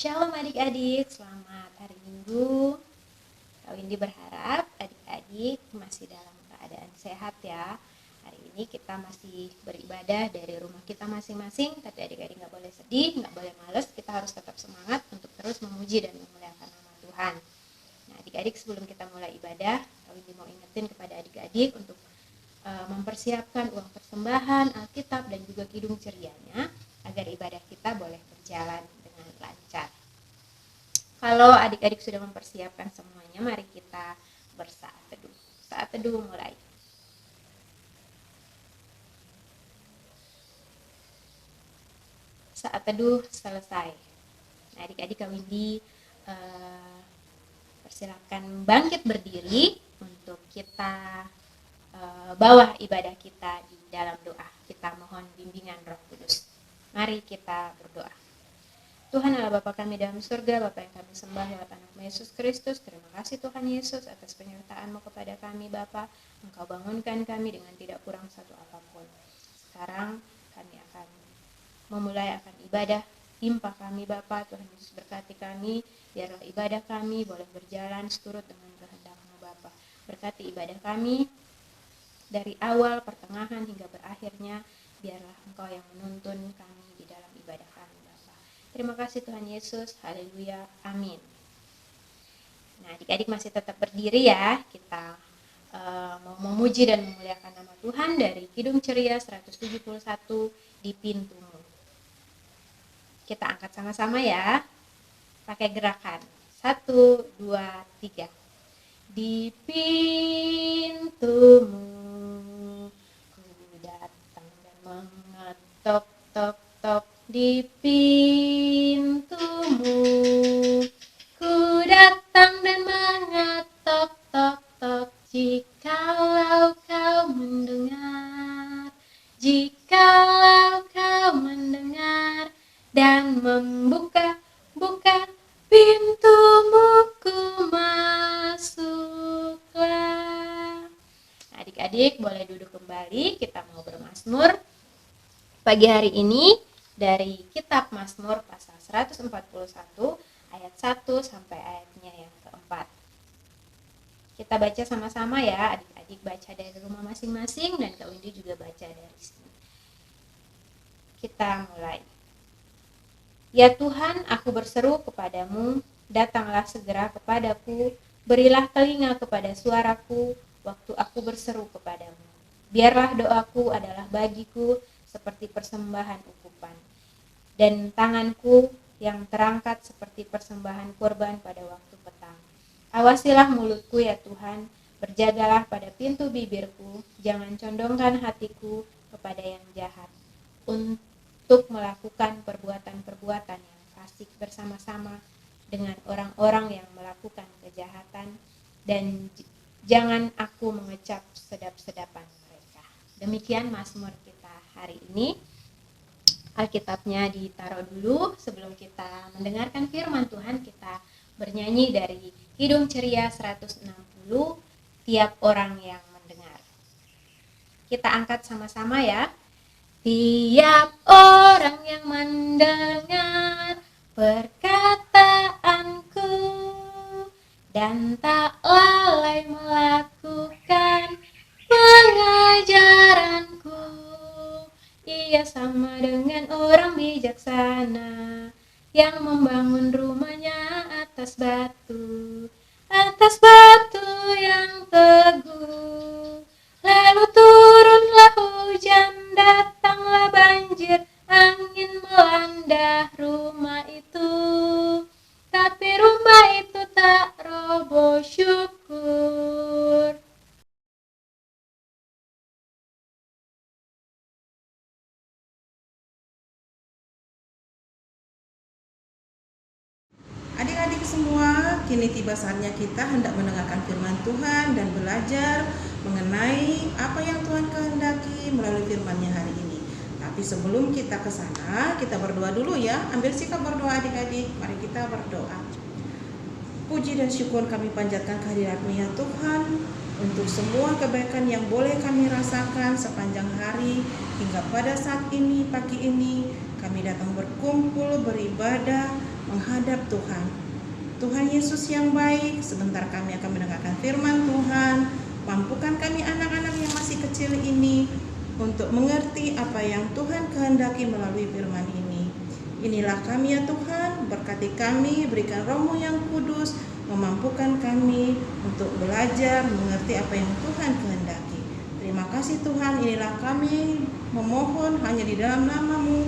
Shalom adik-adik, selamat hari Minggu. Kak Windy berharap adik-adik masih dalam keadaan sehat ya. Hari ini kita masih beribadah dari rumah kita masing-masing, tapi adik-adik gak boleh sedih, gak boleh males. Kita harus tetap semangat untuk terus memuji dan memuliakan nama Tuhan. Nah adik-adik, sebelum kita mulai ibadah, Kak Windy mau ingetin kepada adik-adik untuk mempersiapkan uang persembahan, Alkitab, dan juga kidung cerianya agar ibadah kita boleh berjalan dengan lancar. Kalau adik-adik sudah mempersiapkan semuanya, mari kita bersaat teduh. Saat teduh mulai. Saat teduh selesai. Nah, adik-adik Kak Windy persilakan bangkit berdiri untuk kita bawah ibadah kita di dalam doa. Kita mohon bimbingan Roh Kudus. Mari kita berdoa. Tuhan Allah Bapa kami dalam surga, Bapa yang kami sembah lewat anak Yesus Kristus. Terima kasih Tuhan Yesus atas penyertaan-Mu kepada kami Bapa. Engkau bangunkan kami dengan tidak kurang satu apapun. Sekarang kami akan memulai akan ibadah. Timpah kami Bapa, Tuhan Yesus berkati kami. Biarlah ibadah kami boleh berjalan seturut dengan kehendak-Mu Bapa. Berkati ibadah kami dari awal, pertengahan hingga berakhirnya. Biarlah Engkau yang menuntun kami di dalam ibadah kami Bapa. Terima kasih Tuhan Yesus, haleluya, amin. Nah adik-adik masih tetap berdiri ya. Kita mau memuji dan memuliakan nama Tuhan dari Kidung Ceria 171 di Pintumu. Kita angkat sama-sama ya, pakai gerakan 1, 2, 3. Di pintumu ku datang dan mengetok tok tok. Di pintumu ku datang dan mengetok tok tok. Jikalau kau mendengar, jikalau kau mendengar dan membuka pintumu, ku masuklah. Nah, adik-adik boleh duduk kembali. Kita mau bermazmur pagi hari ini dari kitab Mazmur pasal 141 ayat 1 sampai ayatnya yang keempat. Kita baca sama-sama ya. Adik-adik baca dari rumah masing-masing dan Kak Windy juga baca dari sini. Kita mulai. Ya Tuhan, aku berseru kepadamu, datanglah segera kepadaku, berilah telinga kepada suaraku, waktu aku berseru kepadamu. Biarlah doaku adalah bagiku seperti persembahan ukupan, dan tanganku yang terangkat seperti persembahan kurban pada waktu petang. Awasilah mulutku ya Tuhan, berjagalah pada pintu bibirku, jangan condongkan hatiku kepada yang jahat, untuk melakukan perbuatan-perbuatan yang fasik bersama-sama dengan orang-orang yang melakukan kejahatan, dan jangan aku mengecap sedap-sedapan mereka. Demikian Mazmur kita hari ini. Alkitabnya ditaruh dulu. Sebelum kita mendengarkan firman Tuhan, kita bernyanyi dari Kidung Ceria 160, Tiap Orang yang Mendengar. Kita angkat sama-sama ya. Tiap orang yang mendengar perkataanku dan tak lalai melakukan pengajaranku, ia sama dengan orang bijaksana yang membangun rumahnya atas batu yang teguh. Lalu turunlah hujan, datanglah banjir, angin melanda rumah itu, tapi rumah itu tak roboh, syukur. Adik-adik semua, kini tiba saatnya kita hendak mendengarkan firman Tuhan dan belajar mengenai apa yang Tuhan kehendaki melalui firman-Nya hari ini. Tapi sebelum kita ke sana, kita berdoa dulu ya. Ambil sikap berdoa adik-adik. Mari kita berdoa. Puji dan syukur kami panjatkan kehadirat-Mu ya Tuhan, untuk semua kebaikan yang boleh kami rasakan sepanjang hari hingga pada saat ini, pagi ini, kami datang berkumpul, beribadah, menghadap Tuhan. Tuhan Yesus yang baik, sebentar kami akan mendengarkan firman Tuhan. Mampukan kami anak-anak yang masih kecil ini untuk mengerti apa yang Tuhan kehendaki melalui firman ini. Inilah kami ya Tuhan, berkati kami, berikan Roh-Mu yang kudus, memampukan kami untuk belajar mengerti apa yang Tuhan kehendaki. Terima kasih Tuhan, inilah kami memohon hanya di dalam nama-Mu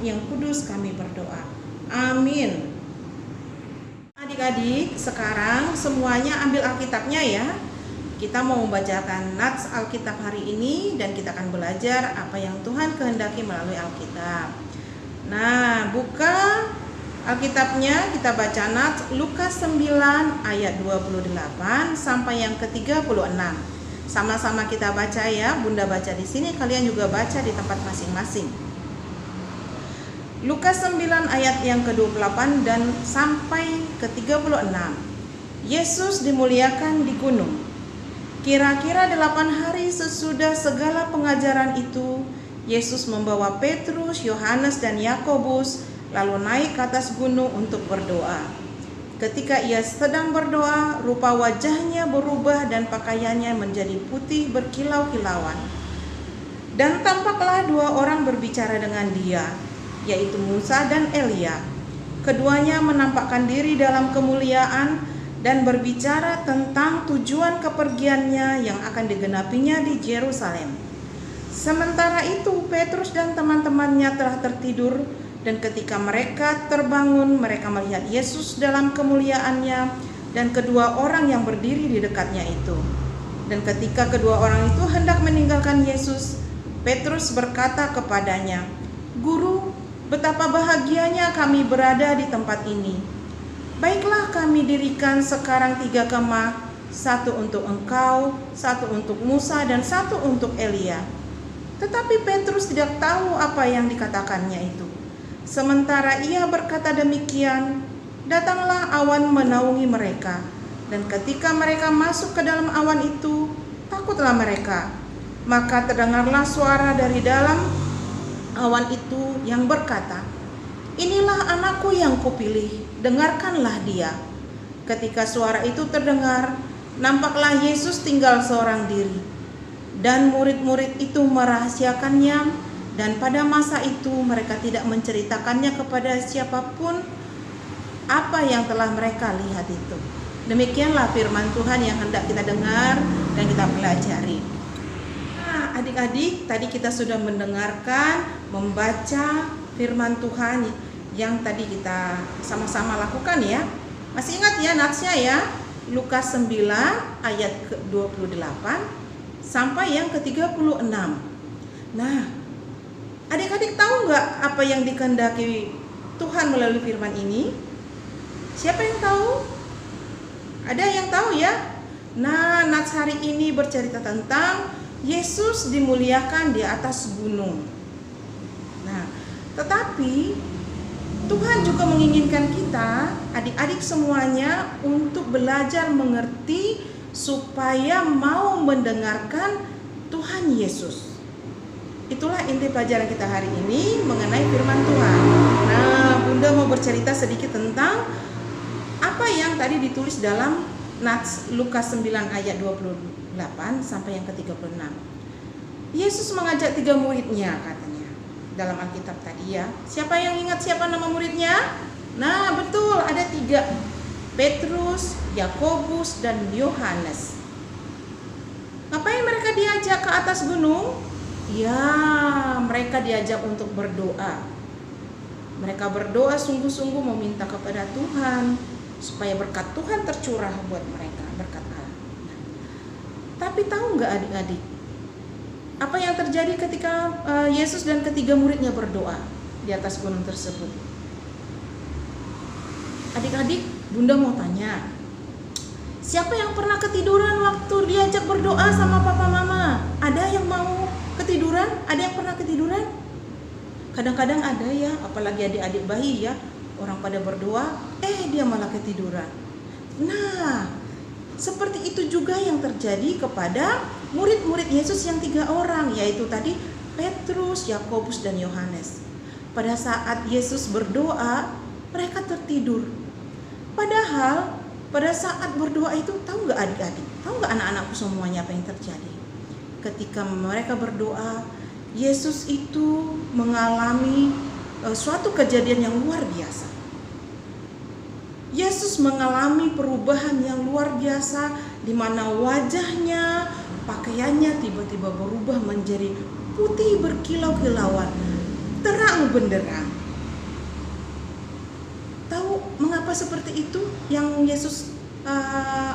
yang kudus kami berdoa. Amin. Adik-adik, sekarang semuanya ambil Alkitabnya ya. Kita mau membacakan nats Alkitab hari ini dan kita akan belajar apa yang Tuhan kehendaki melalui Alkitab. Nah, buka Alkitabnya, kita baca nats Lukas 9 ayat 28 sampai yang ke-36. Sama-sama kita baca ya. Bunda baca di sini, kalian juga baca di tempat masing-masing. Lukas 9 ayat yang ke-28 dan sampai ke-36. Yesus dimuliakan di gunung. Kira-kira 8 hari sesudah segala pengajaran itu, Yesus membawa Petrus, Yohanes, dan Yakobus lalu naik ke atas gunung untuk berdoa. Ketika ia sedang berdoa, rupa wajahnya berubah dan pakaiannya menjadi putih berkilau-kilauan. Dan tampaklah 2 orang berbicara dengan dia, yaitu Musa dan Elia. Keduanya menampakkan diri dalam kemuliaan dan berbicara tentang tujuan kepergiannya yang akan digenapinya di Yerusalem. Sementara itu Petrus dan teman-temannya telah tertidur, dan ketika mereka terbangun, mereka melihat Yesus dalam kemuliaannya dan kedua orang yang berdiri di dekatnya itu. Dan ketika kedua orang itu hendak meninggalkan Yesus, Petrus berkata kepadanya, "Guru, betapa bahagianya kami berada di tempat ini. Baiklah kami dirikan sekarang 3 kemah, 1 untuk engkau, 1 untuk Musa, dan 1 untuk Elia." Tetapi Petrus tidak tahu apa yang dikatakannya itu. Sementara ia berkata demikian, datanglah awan menaungi mereka. Dan ketika mereka masuk ke dalam awan itu, takutlah mereka. Maka terdengarlah suara dari dalam awan itu yang berkata, "Inilah anakku yang kupilih, dengarkanlah dia." Ketika suara itu terdengar, nampaklah Yesus tinggal seorang diri. Dan murid-murid itu merahasiakannya, dan pada masa itu mereka tidak menceritakannya kepada siapapun apa yang telah mereka lihat itu. Demikianlah firman Tuhan yang hendak kita dengar dan kita pelajari. Nah, adik-adik, tadi kita sudah mendengarkan, membaca firman Tuhan yang tadi kita sama-sama lakukan ya. Masih ingat ya natsnya ya? Lukas 9 ayat ke-28 sampai yang ke-36. Nah, adik-adik tahu nggak apa yang dikehendaki Tuhan melalui firman ini? Siapa yang tahu? Ada yang tahu ya? Nah, nats hari ini bercerita tentang Yesus dimuliakan di atas gunung. Nah, tetapi Tuhan juga menginginkan kita, adik-adik semuanya, untuk belajar mengerti supaya mau mendengarkan Tuhan Yesus. Itulah inti pelajaran kita hari ini mengenai firman Tuhan. Nah, Bunda mau bercerita sedikit tentang apa yang tadi ditulis dalam nats Lukas 9 ayat 28 sampai yang ke-36. Yesus mengajak 3 muridnya katanya dalam Alkitab tadi ya. Siapa yang ingat siapa nama muridnya? Nah, betul, ada 3. Petrus, Yakobus, dan Yohanes. Ngapain mereka diajak ke atas gunung? Ya, mereka diajak untuk berdoa. Mereka berdoa sungguh-sungguh meminta kepada Tuhan supaya berkat Tuhan tercurah buat mereka, berkat Allah. Tapi tahu nggak adik-adik, apa yang terjadi ketika Yesus dan ketiga muridnya berdoa di atas gunung tersebut? Adik-adik, Bunda mau tanya, siapa yang pernah ketiduran waktu diajak berdoa sama papa mama? Ada yang mau ketiduran? Ada yang pernah ketiduran? Kadang-kadang ada ya, apalagi adik-adik bayi ya, orang pada berdoa, dia malah ketiduran. Nah, seperti itu juga yang terjadi kepada murid-murid Yesus yang 3 orang, yaitu tadi Petrus, Yakobus, dan Yohanes. Pada saat Yesus berdoa, mereka tertidur. Padahal pada saat berdoa itu, tahu nggak adik-adik, tahu nggak anak-anakku semuanya apa yang terjadi? Ketika mereka berdoa, Yesus itu mengalami suatu kejadian yang luar biasa. Yesus mengalami perubahan yang luar biasa, di mana wajahnya, pakaiannya tiba-tiba berubah menjadi putih berkilau-kilauan, terang benderang. Tahu mengapa seperti itu yang Yesus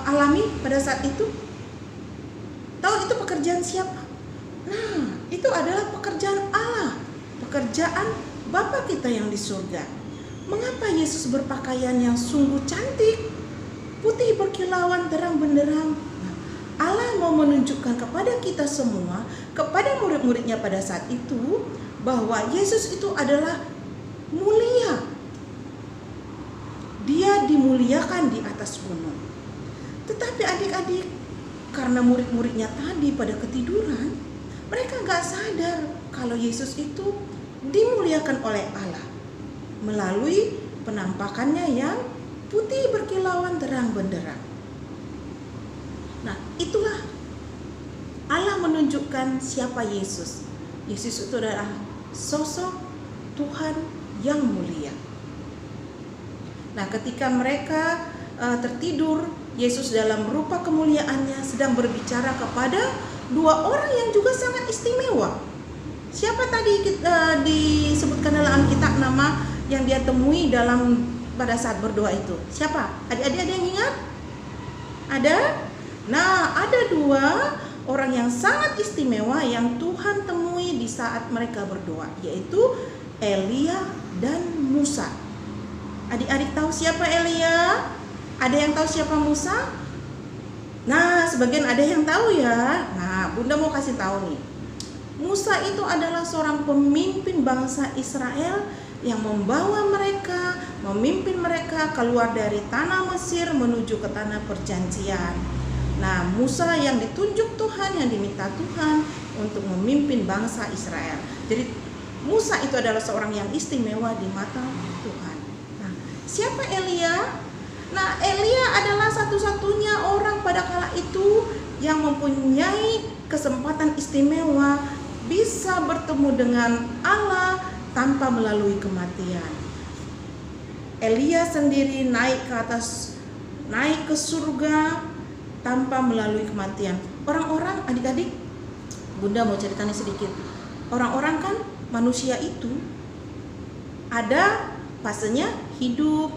alami pada saat itu? Tahu itu pekerjaan siapa? Nah, itu adalah pekerjaan Allah, pekerjaan Bapa kita yang di surga. Mengapa Yesus berpakaian yang sungguh cantik, putih berkilauan, terang benderang? Nah, Allah mau menunjukkan kepada kita semua, kepada murid-muridnya pada saat itu, bahwa Yesus itu adalah mulia. Dia dimuliakan di atas gunung. Tetapi adik-adik, karena murid-muridnya tadi pada ketiduran, mereka gak sadar kalau Yesus itu dimuliakan oleh Allah melalui penampakannya yang putih berkilauan, terang benderang. Nah, itulah Allah menunjukkan siapa Yesus. Yesus itu adalah sosok Tuhan yang mulia. Nah, ketika mereka tertidur, Yesus dalam rupa kemuliaannya sedang berbicara kepada dua orang yang juga sangat istimewa. Siapa tadi disebutkan dalam Alkitab nama yang dia temui pada saat berdoa itu? Siapa? Adik-adik ada yang ingat? Ada? Nah, ada dua orang yang sangat istimewa yang Tuhan temui di saat mereka berdoa, yaitu Elia dan Musa. Adik-adik tahu siapa Elia? Ada yang tahu siapa Musa? Nah, sebagian ada yang tahu ya. Nah, Bunda mau kasih tahu nih. Musa itu adalah seorang pemimpin bangsa Israel yang memimpin mereka keluar dari tanah Mesir menuju ke tanah perjanjian. Nah, Musa yang ditunjuk Tuhan, yang diminta Tuhan untuk memimpin bangsa Israel. Jadi Musa itu adalah seorang yang istimewa di mata Tuhan. Nah, siapa Elia? Nah, Elia adalah satu-satunya orang pada kala itu yang mempunyai kesempatan istimewa bisa bertemu dengan Allah tanpa melalui kematian. Elia sendiri naik ke surga tanpa melalui kematian. Orang-orang, adik-adik, Bunda mau ceritanya sedikit. Orang-orang kan manusia itu ada fasenya hidup,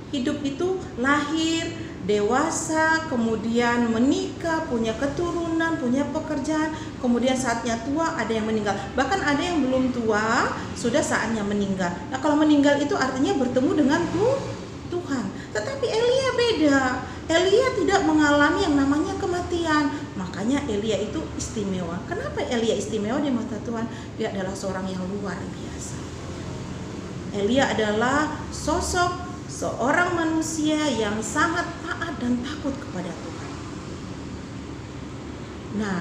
hidup itu lahir, dewasa, kemudian menikah, punya keturunan, punya pekerjaan, kemudian saatnya tua, ada yang meninggal. Bahkan ada yang belum tua, sudah saatnya meninggal. Nah, kalau meninggal itu artinya bertemu dengan Tuhan. Tetapi Elia beda. Elia tidak mengalami yang namanya kematian. Makanya Elia itu istimewa. Kenapa Elia istimewa di mata Tuhan? Dia adalah seorang yang luar biasa. Elia adalah sosok seorang manusia yang sangat taat dan takut kepada Tuhan. Nah,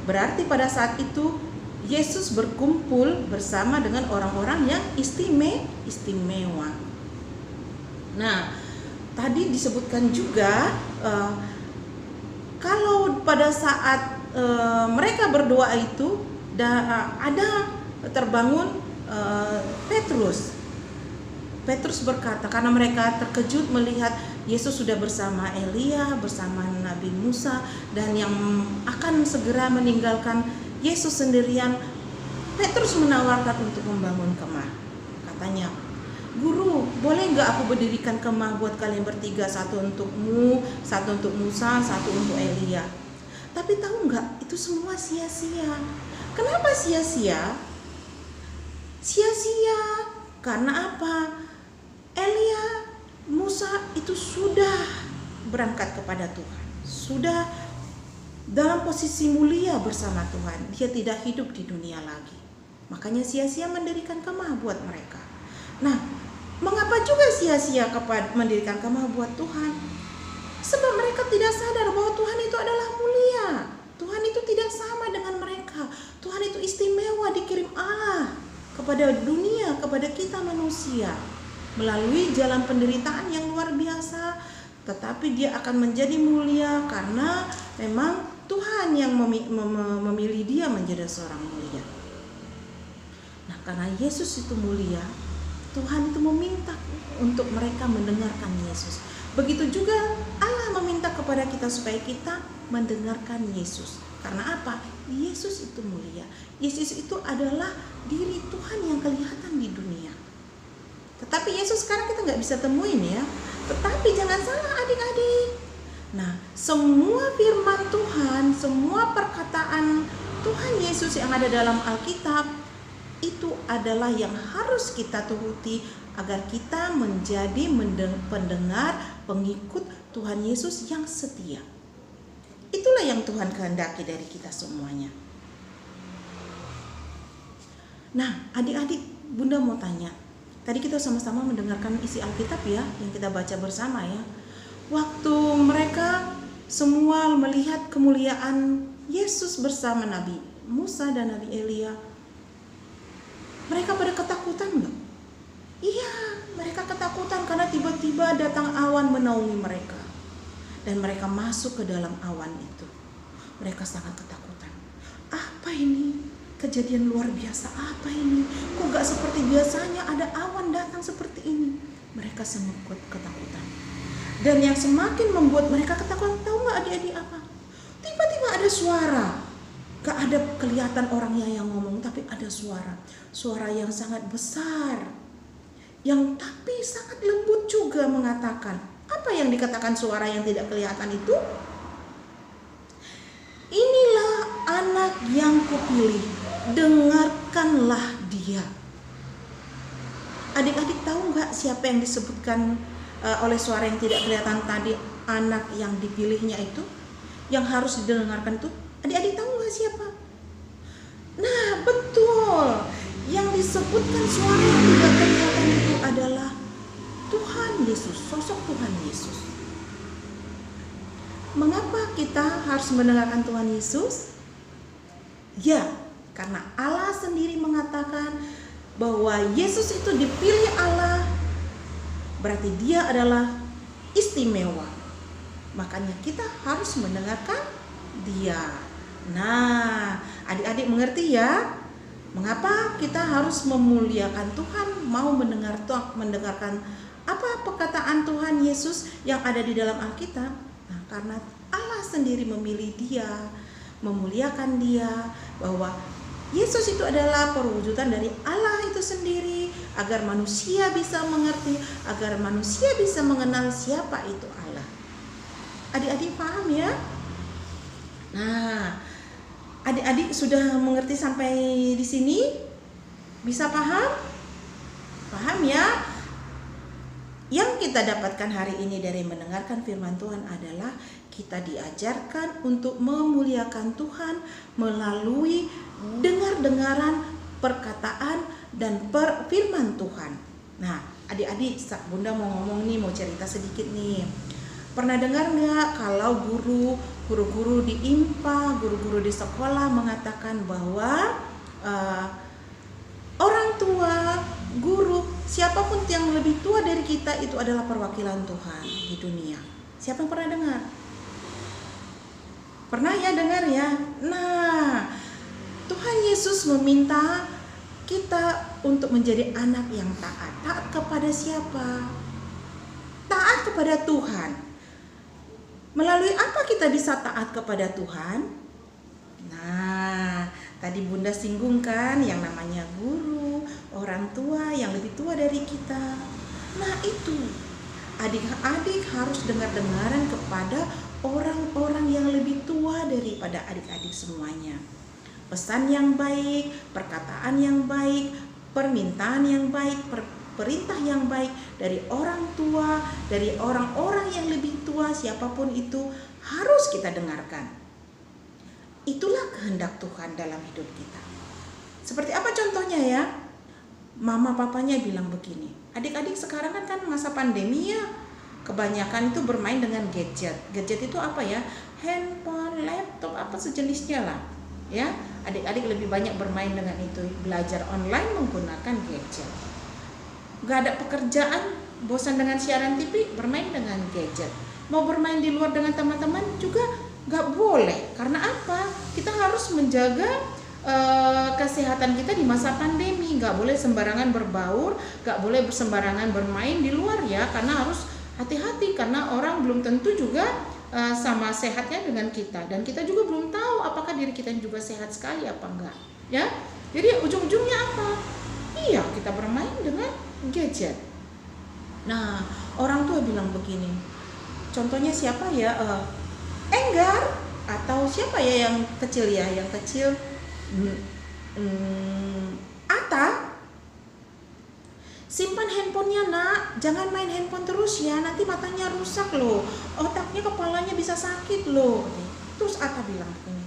berarti pada saat itu Yesus berkumpul bersama dengan orang-orang yang istimewa. Nah, tadi disebutkan juga kalau pada saat mereka berdoa itu ada terbangun Petrus. Petrus berkata, karena mereka terkejut melihat Yesus sudah bersama Elia, bersama Nabi Musa, dan yang akan segera meninggalkan Yesus sendirian. Petrus menawarkan untuk membangun kemah. Katanya, "Guru, boleh gak aku berdirikan kemah buat kalian bertiga? Satu untukmu, satu untuk Musa, satu untuk Elia." Tapi tahu gak, itu semua sia-sia. Kenapa sia-sia? Sia-sia karena apa? Elia, Musa itu sudah berangkat kepada Tuhan, sudah dalam posisi mulia bersama Tuhan. Dia tidak hidup di dunia lagi. Makanya sia-sia mendirikan kemah buat mereka. Nah, mengapa juga sia-sia mendirikan kemah buat Tuhan? Sebab mereka tidak sadar bahwa Tuhan itu adalah mulia. Tuhan itu tidak sama dengan mereka. Tuhan itu istimewa, dikirim Allah. kepada dunia, kepada kita manusia melalui jalan penderitaan yang luar biasa, tetapi dia akan menjadi mulia karena memang Tuhan yang memilih dia menjadi seorang mulia. Nah, karena Yesus itu mulia, Tuhan itu meminta untuk mereka mendengarkan Yesus. Begitu juga Allah meminta kepada kita supaya kita mendengarkan Yesus. Karena apa? Yesus itu mulia. Yesus itu adalah diri Tuhan yang kelihatan di dunia. Tetapi Yesus sekarang kita nggak bisa temuin ya. Tetapi jangan salah adik-adik. Nah, semua firman Tuhan, semua perkataan Tuhan Yesus yang ada dalam Alkitab itu adalah yang harus kita turuti agar kita menjadi pendengar, pengikut Tuhan Yesus yang setia. Itulah yang Tuhan kehendaki dari kita semuanya. Nah, adik-adik, Bunda mau tanya. Tadi kita sama-sama mendengarkan isi Alkitab ya, yang kita baca bersama ya. Waktu mereka semua melihat kemuliaan Yesus bersama Nabi Musa dan Nabi Elia, mereka pada ketakutan enggak? Iya, mereka ketakutan karena tiba-tiba datang awan menaungi mereka. Dan mereka masuk ke dalam awan itu. Mereka sangat ketakutan. Apa ini? Kejadian luar biasa apa ini? Kok gak seperti biasanya ada awan datang seperti ini? Mereka sangat ketakutan. Dan yang semakin membuat mereka ketakutan, tahu gak adik-adik apa? Tiba-tiba ada suara. Gak ada kelihatan orangnya yang ngomong, tapi ada suara. Suara yang sangat besar. Yang tapi sangat lembut juga mengatakan. Apa yang dikatakan suara yang tidak kelihatan itu? Inilah anak yang kupilih, dengarkanlah dia. Adik-adik tahu nggak siapa yang disebutkan oleh suara yang tidak kelihatan tadi, anak yang dipilihnya itu, yang harus didengarkan itu? Adik-adik tahu nggak siapa? Nah, betul. Yang disebutkan suara yang tidak kelihatan itu adalah Tuhan Yesus, sosok Tuhan Yesus. Mengapa kita harus mendengarkan Tuhan Yesus? Ya, karena Allah sendiri mengatakan bahwa Yesus itu dipilih Allah, berarti dia adalah istimewa. Makanya kita harus mendengarkan dia. Nah, adik-adik mengerti ya? Mengapa kita harus memuliakan Tuhan, mau mendengarkan apa perkataan Tuhan Yesus yang ada di dalam Alkitab? Nah, karena Allah sendiri memilih dia, memuliakan dia, bahwa Yesus itu adalah perwujudan dari Allah itu sendiri, agar manusia bisa mengerti, agar manusia bisa mengenal siapa itu Allah. Adik-adik paham ya? Nah, adik-adik sudah mengerti sampai di sini? Bisa paham? Paham ya? Yang kita dapatkan hari ini dari mendengarkan firman Tuhan adalah kita diajarkan untuk memuliakan Tuhan melalui dengar-dengaran perkataan dan firman Tuhan. Nah, adik-adik, Bunda mau ngomong nih, mau cerita sedikit nih. Pernah dengar nggak kalau guru-guru di IMPA, guru-guru di sekolah mengatakan bahwa orang tua, guru, siapapun yang lebih tua dari kita itu adalah perwakilan Tuhan di dunia. Siapa yang pernah dengar? Pernah ya dengar ya? Nah, Tuhan Yesus meminta kita untuk menjadi anak yang taat. Taat kepada siapa? Taat kepada Tuhan. Melalui apa kita bisa taat kepada Tuhan? Nah, tadi Bunda singgung kan yang namanya guru, orang tua yang lebih tua dari kita. Nah, itu adik-adik harus dengar-dengaran kepada orang-orang yang lebih tua daripada adik-adik semuanya. Pesan yang baik, perkataan yang baik, permintaan yang baik, perintah yang baik dari orang tua, dari orang-orang yang lebih tua, siapapun itu harus kita dengarkan. Itulah kehendak Tuhan dalam hidup kita. Seperti apa contohnya ya? Mama papanya bilang begini, adik-adik sekarang kan masa pandemi ya, kebanyakan itu bermain dengan gadget. Gadget itu apa ya? Handphone, laptop, apa sejenisnya lah ya. adik-adik lebih banyak bermain dengan itu, belajar online menggunakan gadget. Gak ada pekerjaan, bosan dengan siaran TV, bermain dengan gadget. Mau bermain di luar dengan teman-teman juga gak boleh. Karena apa? Kita harus menjaga kesehatan kita di masa pandemi. Gak boleh sembarangan berbaur, gak boleh sembarangan bermain di luar ya, karena harus hati-hati, karena orang belum tentu juga sama sehatnya dengan kita, dan kita juga belum tahu apakah diri kita juga sehat sekali apa enggak ya. Jadi ujung-ujungnya apa? Iya, kita bermain dengan gadget. Nah, orang tua bilang begini, contohnya siapa ya, Enggar atau siapa ya yang kecil ya, yang kecil Ata, simpan handphonenya nak, jangan main handphone terus ya, nanti matanya rusak loh, otaknya, kepalanya bisa sakit loh. Terus Ata bilang begini,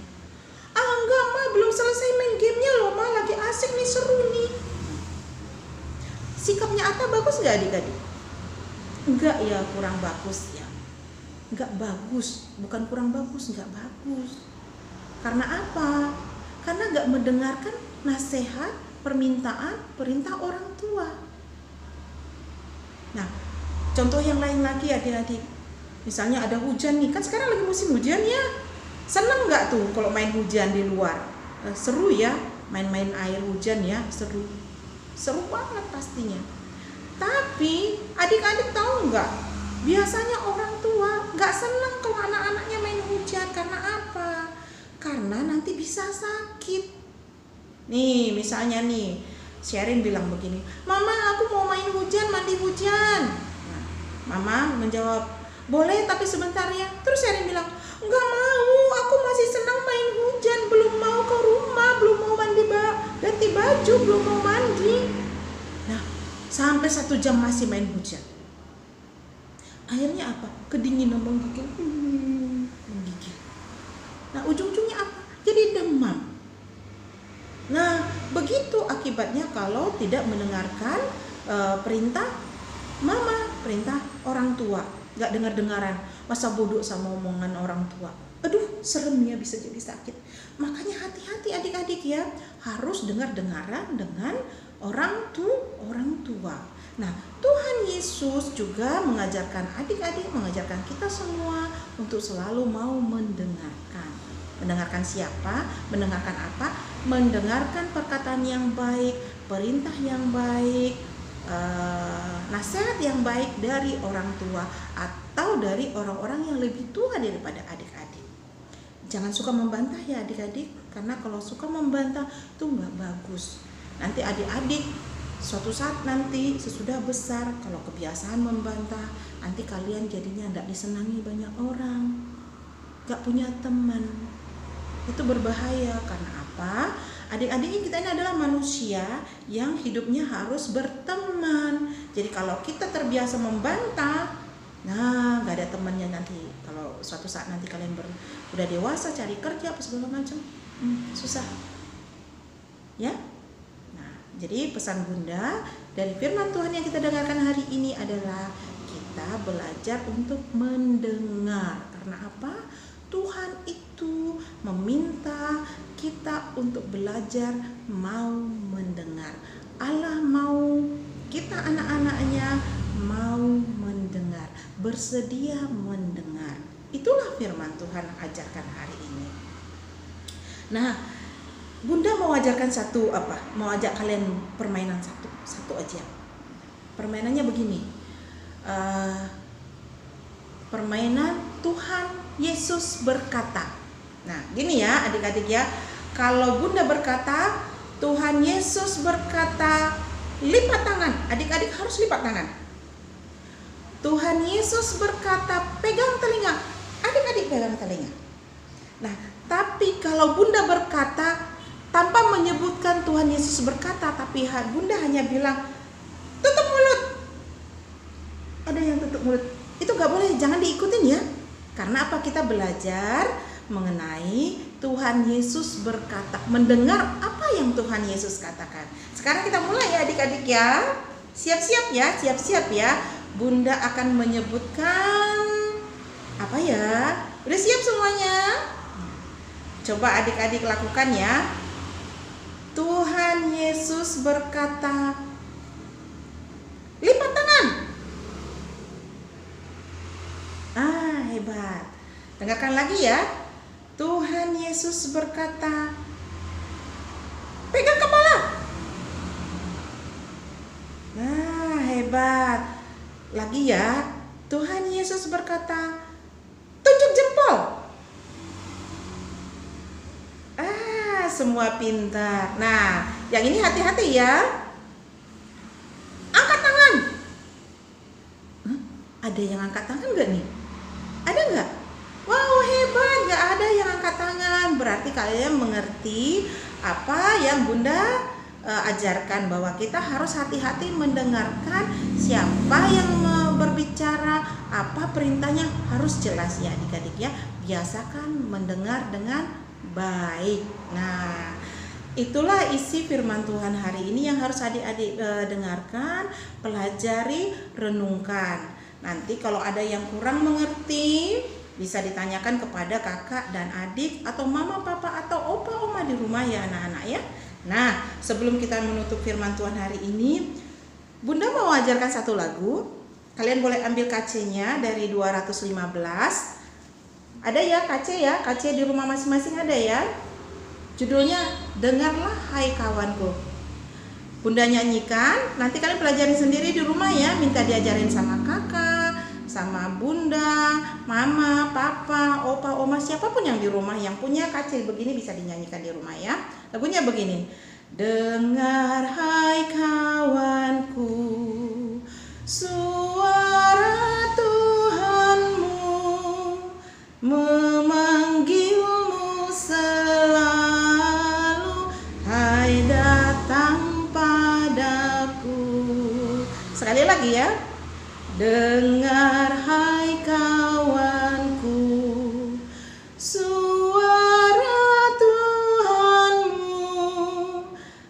enggak ma, belum selesai main gamenya loh ma, lagi asik nih, seru nih. Sikapnya Ata bagus gak adik-adik? Enggak ya, kurang bagus ya. Enggak bagus, bukan kurang bagus, enggak bagus. Karena apa? Karena gak mendengarkan nasihat, perintah orang tua. Nah, contoh yang lain lagi adik-adik, misalnya ada hujan nih, kan sekarang lagi musim hujan ya. Seneng gak tuh kalau main hujan di luar? Seru ya, main-main air hujan ya, seru banget pastinya. Tapi adik-adik tahu nggak, biasanya orang tua nggak senang kalau anak-anaknya main hujan. Karena apa? Karena nanti bisa sakit. Nih misalnya nih, Sherin bilang begini, mama aku mau main hujan, mandi hujan. Nah, mama menjawab, boleh tapi sebentar ya. Terus Sherin bilang, nggak mau, aku masih senang main hujan, belum mau ke rumah, belum mau mandi, ganti baju, belum mau mandi. Nah, sampai 1 jam masih main hujan. Akhirnya apa? Kedinginan menggigil. Nah, ujung-ujungnya apa? Jadi demam. Nah, begitu akibatnya kalau tidak mendengarkan perintah mama, perintah orang tua. Gak dengar-dengaran, masa bodoh sama omongan orang tua. Aduh, seremnya bisa jadi sakit. Makanya hati-hati adik-adik ya, harus dengar-dengaran dengan orang tua. Nah, Tuhan Yesus juga mengajarkan adik-adik, mengajarkan kita semua untuk selalu mau mendengarkan. Mendengarkan siapa? Mendengarkan apa? Mendengarkan perkataan yang baik, perintah yang baik, nasihat yang baik dari orang tua atau dari orang-orang yang lebih tua daripada adik-adik. Jangan suka membantah ya adik-adik, karena kalau suka membantah itu nggak bagus. Nanti adik-adik suatu saat nanti sesudah besar, kalau kebiasaan membantah, nanti kalian jadinya nggak disenangi banyak orang, nggak punya teman. Itu berbahaya. Karena apa? Adik-adik kita ini adalah manusia yang hidupnya harus berteman. Jadi kalau kita terbiasa membantah, nah nggak ada temannya nanti. Kalau suatu saat nanti kalian udah dewasa, cari kerja apa segala macam, susah. Ya. Nah, jadi pesan Bunda dari firman Tuhan yang kita dengarkan hari ini adalah kita belajar untuk mendengar. Karena apa? Tuhan itu meminta kita untuk belajar mau mendengar. Allah mau kita anak-anaknya mau mendengar, bersedia mendengar. Itulah firman Tuhan ajarkan hari ini. Nah, Bunda mau ajarkan mau ajak kalian permainan satu aja. Permainannya begini, permainan Tuhan Yesus berkata. Nah, gini ya adik-adik ya, kalau Bunda berkata Tuhan Yesus berkata, lipat tangan. Adik-adik harus lipat tangan. Tuhan Yesus berkata, pegang telinga. Adik-adik pegang telinga. Nah, tapi kalau Bunda berkata tanpa menyebutkan Tuhan Yesus berkata, tapi Bunda hanya bilang tutup mulut. Ada yang tutup mulut. Itu gak boleh, jangan diikutin ya. Karena apa? Kita belajar mengenai Tuhan Yesus berkata, mendengar apa yang Tuhan Yesus katakan. Sekarang kita mulai ya adik-adik ya. Siap-siap ya. Bunda akan menyebutkan apa ya? Udah siap semuanya? Coba adik-adik lakukan ya. Tuhan Yesus berkata, lipat tangan. Hebat. Dengarkan lagi ya. Tuhan Yesus berkata, pegang kepala. Hebat. Lagi ya. Tuhan Yesus berkata, tunjuk jempol. Semua pintar. Nah, yang ini hati-hati ya. Angkat tangan. Ada yang angkat tangan gak nih? Ada gak? Wow, hebat, gak ada yang angkat tangan. Berarti kalian mengerti apa yang Bunda ajarkan, bahwa kita harus hati-hati mendengarkan siapa yang berbicara, apa perintahnya harus jelas ya adik-adik ya. Biasakan mendengar dengan baik. Nah, itulah isi firman Tuhan hari ini yang harus adik-adik dengarkan, pelajari, renungkan. Nanti kalau ada yang kurang mengerti, bisa ditanyakan kepada kakak dan adik atau mama, papa atau opa, oma di rumah ya anak-anak ya. Nah, sebelum kita menutup firman Tuhan hari ini, Bunda mau ajarkan satu lagu. Kalian boleh ambil KC-nya dari 215. Ada ya KC ya? KC di rumah masing-masing ada ya? Judulnya Dengarlah Hai Kawanku. Bunda nyanyikan, nanti kalian pelajarin sendiri di rumah ya. Minta diajarin sama kakak, sama bunda, mama, papa, opa, oma, siapapun yang di rumah yang punya KC begini bisa dinyanyikan di rumah ya. Lagunya begini. Dengar hai kawanku, suara Tuhanmu memanggilmu selalu, hai datang padaku. Sekali lagi ya. Dengar hai kawanku, suara Tuhanmu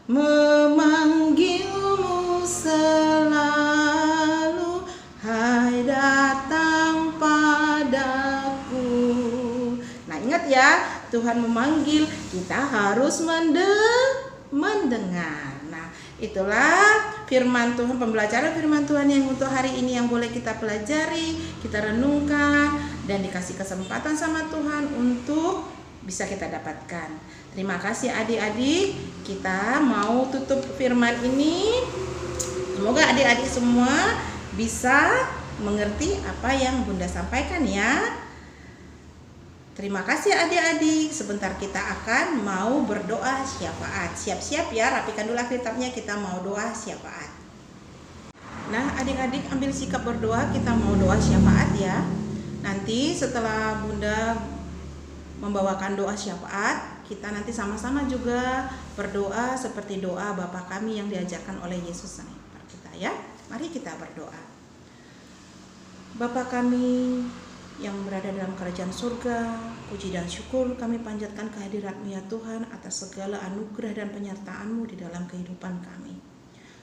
memanggilmu selalu, hai datang padaku. Nah, ingat ya, Tuhan memanggil, kita harus mendengar. Nah, itulah firman Tuhan, pembelajaran firman Tuhan yang untuk hari ini yang boleh kita pelajari, kita renungkan, dan dikasih kesempatan sama Tuhan untuk bisa kita dapatkan. Terima kasih adik-adik. Kita mau tutup firman ini. Semoga adik-adik semua bisa mengerti apa yang Bunda sampaikan ya. Terima kasih adik-adik. Sebentar kita akan mau berdoa syafaat. Siap-siap ya, rapikan dulu Alkitabnya, kita mau doa syafaat. Nah adik-adik ambil sikap berdoa, kita mau doa syafaat ya. Nanti setelah Bunda membawakan doa syafaat, kita nanti sama-sama juga berdoa seperti doa Bapa kami yang diajarkan oleh Yesus kita ya. Mari kita berdoa. Bapa kami yang berada dalam kerajaan surga, puji dan syukur kami panjatkan kehadirat-Mu ya Tuhan atas segala anugerah dan penyertaan-Mu di dalam kehidupan kami.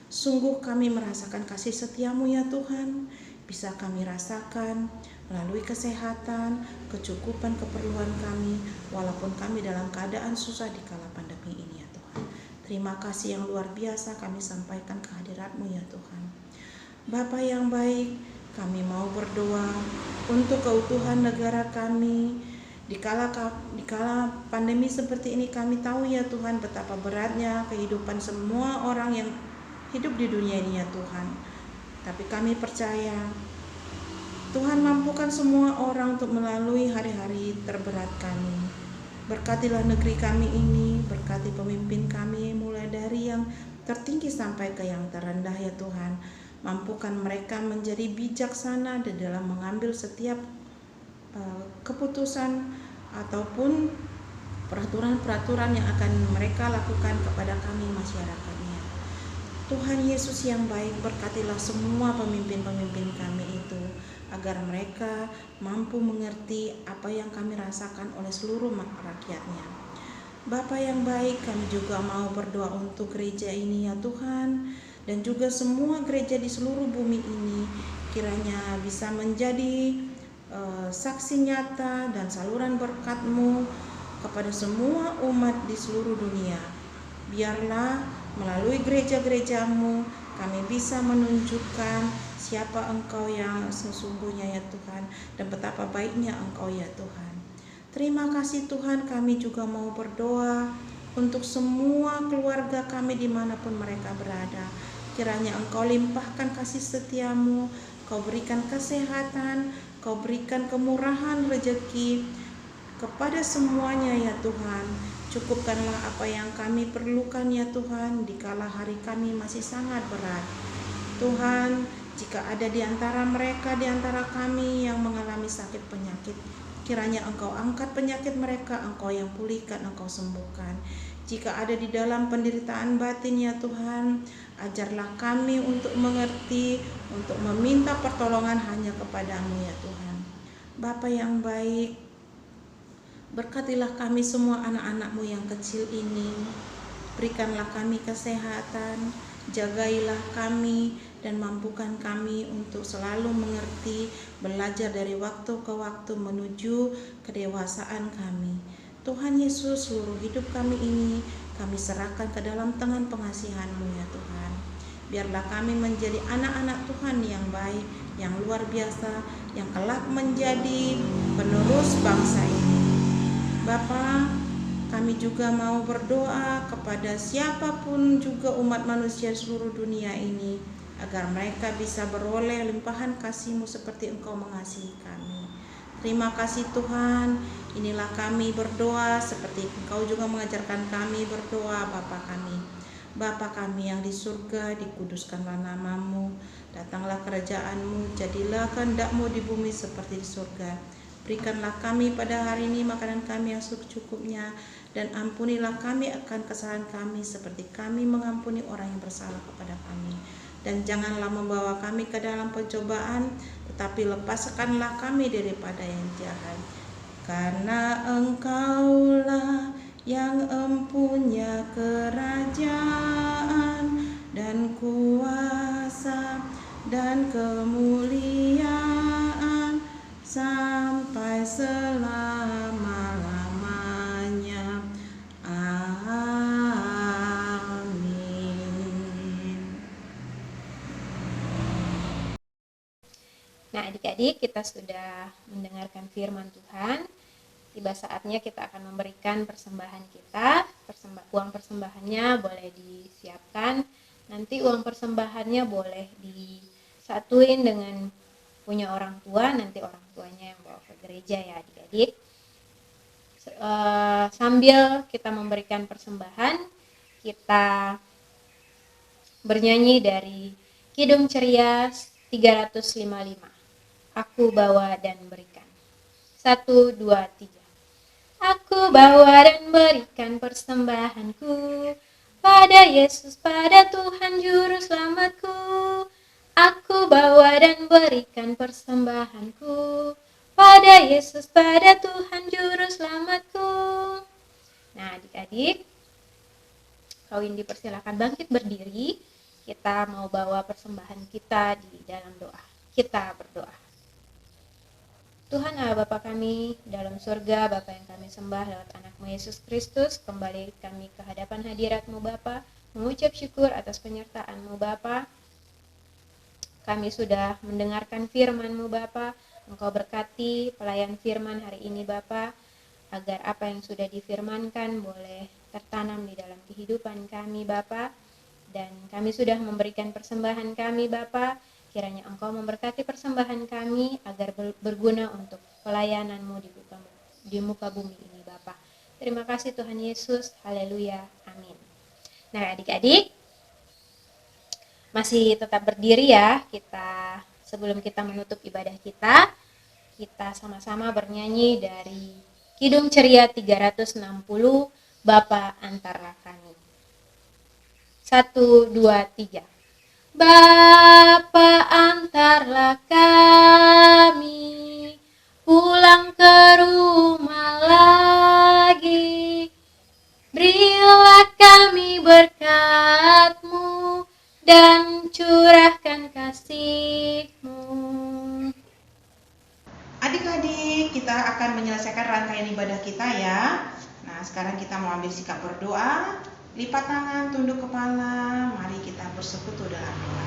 Sungguh kami merasakan kasih setia-Mu ya Tuhan, bisa kami rasakan melalui kesehatan, kecukupan keperluan kami, walaupun kami dalam keadaan susah di kala pandemi ini ya Tuhan. Terima kasih yang luar biasa kami sampaikan kehadirat-Mu ya Tuhan. Bapa yang baik, kami mau berdoa untuk keutuhan negara kami. Di kala pandemi seperti ini kami tahu ya Tuhan betapa beratnya kehidupan semua orang yang hidup di dunia ini ya Tuhan. Tapi kami percaya Tuhan mampukan semua orang untuk melalui hari-hari terberat kami. Berkatilah negeri kami ini, berkati pemimpin kami mulai dari yang tertinggi sampai ke yang terendah ya Tuhan. Mampukan mereka menjadi bijaksana di dalam mengambil setiap keputusan ataupun peraturan-peraturan yang akan mereka lakukan kepada kami masyarakatnya. Tuhan Yesus yang baik, berkatilah semua pemimpin-pemimpin kami itu, agar mereka mampu mengerti apa yang kami rasakan oleh seluruh rakyatnya. Bapa yang baik, kami juga mau berdoa untuk gereja ini ya Tuhan, dan juga semua gereja di seluruh bumi ini kiranya bisa menjadi saksi nyata dan saluran berkat-Mu kepada semua umat di seluruh dunia. Biarlah melalui gereja-gerejamu kami bisa menunjukkan siapa Engkau yang sesungguhnya ya Tuhan, dan betapa baiknya Engkau ya Tuhan. Terima kasih Tuhan, kami juga mau berdoa untuk semua keluarga kami dimanapun mereka berada. Kiranya Engkau limpahkan kasih setiamu, Kau berikan kesehatan, Kau berikan kemurahan rezeki kepada semuanya ya Tuhan. Cukupkanlah apa yang kami perlukan ya Tuhan, dikala hari kami masih sangat berat. Tuhan, jika ada di antara mereka, di antara kami yang mengalami sakit penyakit, kiranya Engkau angkat penyakit mereka, Engkau yang pulihkan, Engkau sembuhkan. Jika ada di dalam penderitaan batin ya Tuhan, ajarlah kami untuk mengerti, untuk meminta pertolongan hanya kepadamu ya Tuhan. Bapa yang baik, berkatilah kami semua anak-anak-Mu yang kecil ini. Berikanlah kami kesehatan, jagailah kami, dan mampukan kami untuk selalu mengerti, belajar dari waktu ke waktu menuju kedewasaan kami. Tuhan Yesus, seluruh hidup kami ini kami serahkan ke dalam tangan pengasihan-Mu ya Tuhan. Biarlah kami menjadi anak-anak Tuhan yang baik, yang luar biasa, yang kelak menjadi penerus bangsa ini. Bapa, kami juga mau berdoa kepada siapapun juga umat manusia seluruh dunia ini, agar mereka bisa beroleh limpahan kasih-Mu seperti Engkau mengasihi kami. Terima kasih Tuhan, inilah kami berdoa seperti Engkau juga mengajarkan kami berdoa. Bapa kami yang di surga, dikuduskanlah nama-Mu, datanglah kerajaan-Mu, jadilah kehendak-Mu di bumi seperti di surga. Berikanlah kami pada hari ini makanan kami yang secukupnya, dan ampunilah kami akan kesalahan kami seperti kami mengampuni orang yang bersalah kepada kami. Dan janganlah membawa kami ke dalam pencobaan, tetapi lepaskanlah kami daripada yang jahat. Karena Engkaulah yang empunya kerajaan dan kuasa dan kemuliaan sampai selama-lamanya. Amin. Nah, adik-adik, kita sudah mendengarkan firman Tuhan. Tiba saatnya kita akan memberikan persembahan kita. Uang persembahannya boleh disiapkan. Nanti uang persembahannya boleh disatuin dengan punya orang tua. Nanti orang tuanya yang bawa ke gereja ya adik-adik. Sambil kita memberikan persembahan, kita bernyanyi dari Kidung Ceria 355. Aku bawa dan berikan. 1, 2, 3. Aku bawa dan berikan persembahanku pada Yesus, pada Tuhan Juru Selamatku. Aku bawa dan berikan persembahanku pada Yesus, pada Tuhan Juru Selamatku. Nah, adik-adik, kawin dipersilakan bangkit berdiri. Kita mau bawa persembahan kita di dalam doa. Kita berdoa. Tuhan Allah Bapa kami dalam surga, Bapa yang kami sembah lewat anak-Mu Yesus Kristus, kembali kami ke hadapan hadirat-Mu Bapa, mengucap syukur atas penyertaan-Mu Bapa. Kami sudah mendengarkan firman-Mu Bapa, Engkau berkati pelayan firman hari ini Bapa, agar apa yang sudah difirmankan boleh tertanam di dalam kehidupan kami Bapa. Dan kami sudah memberikan persembahan kami Bapa, kiranya Engkau memberkati persembahan kami agar berguna untuk pelayanan-Mu di muka bumi ini Bapa. Terima kasih Tuhan Yesus, haleluya, amin. Nah adik-adik, masih tetap berdiri ya. Sebelum kita menutup ibadah kita sama-sama bernyanyi dari Kidung Ceria 360, Bapa antarlah kami. 1, 2, 3. Bapa antarlah kami pulang ke rumah lagi. Berilah kami berkat-Mu dan curahkan kasih-Mu. Adik-adik, kita akan menyelesaikan rangkaian ibadah kita ya. Nah, sekarang kita mau ambil sikap berdoa. Lipat tangan, tunduk kepala, mari kita bersekutu dalam doa.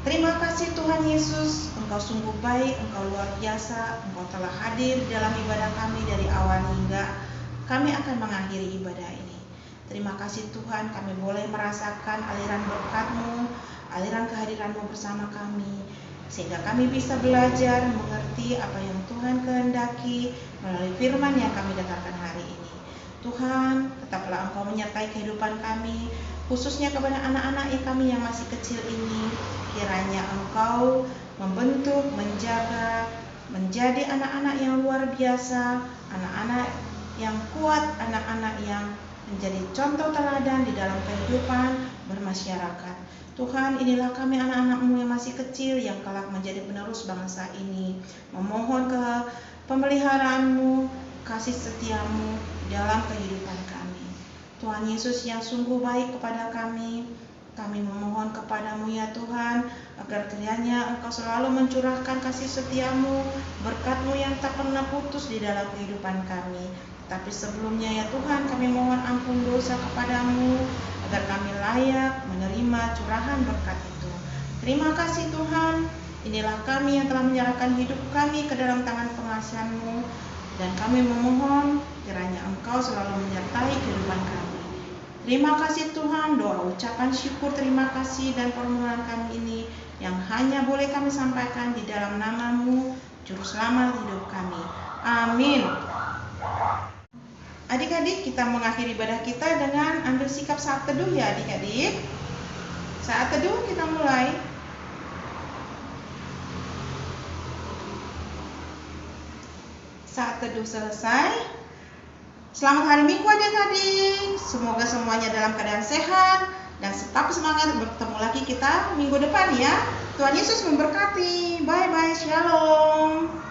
Terima kasih Tuhan Yesus, Engkau sungguh baik, Engkau luar biasa, Engkau telah hadir dalam ibadah kami dari awal hingga kami akan mengakhiri ibadah ini. Terima kasih Tuhan, kami boleh merasakan aliran berkat-Mu, aliran kehadiran-Mu bersama kami, sehingga kami bisa belajar mengerti apa yang Tuhan kehendaki melalui firman yang kami dengarkan hari ini. Tuhan, tetaplah Engkau menyertai kehidupan kami, khususnya kepada anak-anak kami yang masih kecil ini. Kiranya Engkau membentuk, menjaga, menjadi anak-anak yang luar biasa, anak-anak yang kuat, anak-anak yang menjadi contoh teladan di dalam kehidupan bermasyarakat. Tuhan, inilah kami anak-anak-Mu yang masih kecil, yang kelak menjadi penerus bangsa ini. Memohon ke pemeliharaan-Mu, kasih setia-Mu dalam kehidupan kami. Tuhan Yesus yang sungguh baik kepada kami memohon kepadamu ya Tuhan, agar kiranya Engkau selalu mencurahkan kasih setia-Mu, berkat-Mu yang tak pernah putus di dalam kehidupan kami. Tapi sebelumnya ya Tuhan, kami mohon ampun dosa kepadamu, agar kami layak menerima curahan berkat itu. Terima kasih Tuhan, inilah kami yang telah menyerahkan hidup kami ke dalam tangan pengasihan-Mu, dan kami memohon kiranya Engkau selalu menyertai kehidupan kami. Terima kasih Tuhan, doa ucapan syukur terima kasih dan permohonan kami ini yang hanya boleh kami sampaikan di dalam nama-Mu, Juru Selamat hidup kami. Amin. Adik-adik, kita mengakhiri ibadah kita dengan ambil sikap saat teduh ya adik-adik. Saat teduh kita mulai. Saat teduh selesai. Selamat hari Minggu adik-adik. Semoga semuanya dalam keadaan sehat dan tetap semangat. Bertemu lagi kita minggu depan ya. Tuhan Yesus memberkati. Bye-bye. Shalom.